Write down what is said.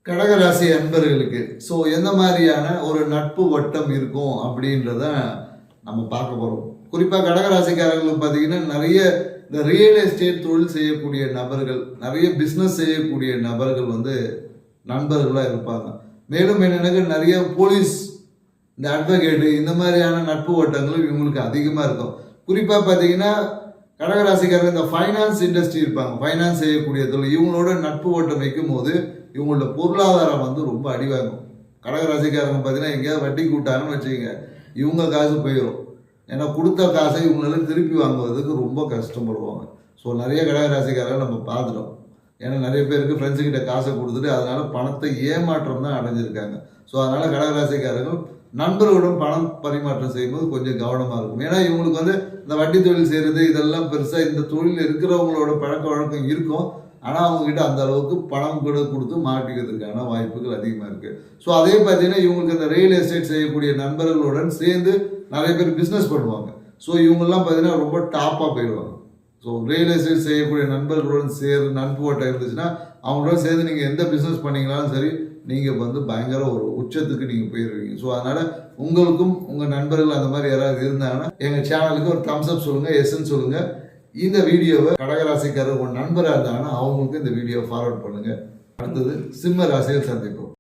கடகராசி அன்பர்களுக்கு எந்த மாதிரியான ஒரு நட்பு வட்டம் இருக்கும் அப்படின்றத நம்ம பார்க்க போகிறோம். குறிப்பாக கடகராசிக்காரங்களுக்கு பார்த்தீங்கன்னா நிறைய இந்த ரியல் எஸ்டேட் தொழில் செய்யக்கூடிய நபர்கள், நிறைய பிஸ்னஸ் செய்யக்கூடிய நபர்கள் நண்பர்களாக இருப்பாங்க. மேலும் என்னென்னாக்க நிறைய போலீஸ், இந்த அட்வொகேட்டு, இந்த மாதிரியான நட்பு வட்டங்கள் இவங்களுக்கு அதிகமாக இருக்கும். குறிப்பாக பார்த்தீங்கன்னா கடகராசிக்காரங்க இந்த ஃபைனான்ஸ் இண்டஸ்ட்ரி இருப்பாங்க, ஃபைனான்ஸ் செய்யக்கூடிய தொழில், இவங்களோட நட்பு வட்டம் வைக்கும் போது இவங்களோட பொருளாதாரம் ரொம்ப அடிவாங்கும். கடகராசிக்காரங்க பார்த்தீங்கன்னா எங்கேயாவது வட்டி கூட்டாங்கன்னு வச்சுக்கோங்க, இவங்க காசு போயிடும். ஏன்னா கொடுத்த காசை இவங்களால திருப்பி வாங்குவதற்கு ரொம்ப கஷ்டப்படுவாங்க. நிறைய கடகராசிக்காரங்க நம்ம பார்த்துட்டோம். ஏன்னா நிறைய பேருக்கு ஃப்ரெண்ட்ஸுக்கிட்ட காசை கொடுத்துட்டு அதனால பணத்தை ஏமாற்றம் தான் அடைஞ்சிருக்காங்க. அதனால கடகராசிக்காரர்கள் நண்பர்களுடன் பணம் பரிமாற்றம் செய்யும்போது கொஞ்சம் கவனமாக இருக்கும். ஏன்னா இவங்களுக்கு இந்த வட்டி தொழில் செய்கிறது இதெல்லாம் பெருசாக இந்த தொழில் இருக்கிறவங்களோட பழக்க வழக்கம் இருக்கும். ஆனால் அவங்ககிட்ட அந்த அளவுக்கு பணம் கூட கொடுத்து மாட்டிக்கிறதுக்கான வாய்ப்புகள் அதிகமாக இருக்குது. அதே பார்த்தீங்கன்னா இவங்களுக்கு இந்த ரியல் எஸ்டேட் செய்யக்கூடிய நண்பர்களுடன் சேர்ந்து நிறைய பேர் பிஸ்னஸ் பண்ணுவாங்க. இவங்கெல்லாம் பார்த்தீங்கன்னா ரொம்ப டாப்பாக போயிடுவாங்க. ரியல் எஸ்டேட் செய்யக்கூடிய நண்பர்களுடன் சேர்ந்து நட்பு வட்டம் இருந்துச்சுன்னா அவங்களோட சேர்ந்து நீங்கள் எந்த பிஸ்னஸ் பண்ணிங்களாலும் சரி, நீங்கள் பயங்கர ஒரு உச்சத்துக்கு நீங்கள் போயிடுவீங்க. அதனால் உங்களுக்கும் உங்கள் நண்பர்கள் அந்த மாதிரி யாராவது இருந்தாங்கன்னா எங்கள் சேனலுக்கு ஒரு தம்ஸ் அப் சொல்லுங்கள், எஸ்ன்னு சொல்லுங்கள். இந்த வீடியோவை கடகராசிக்காரர் உங்கள் நண்பராக இருந்தாங்கன்னா அவங்களுக்கு இந்த வீடியோவை ஃபார்வர்ட் பண்ணுங்கள். அடுத்தது சிம்ம ராசியில் சந்திப்போம்.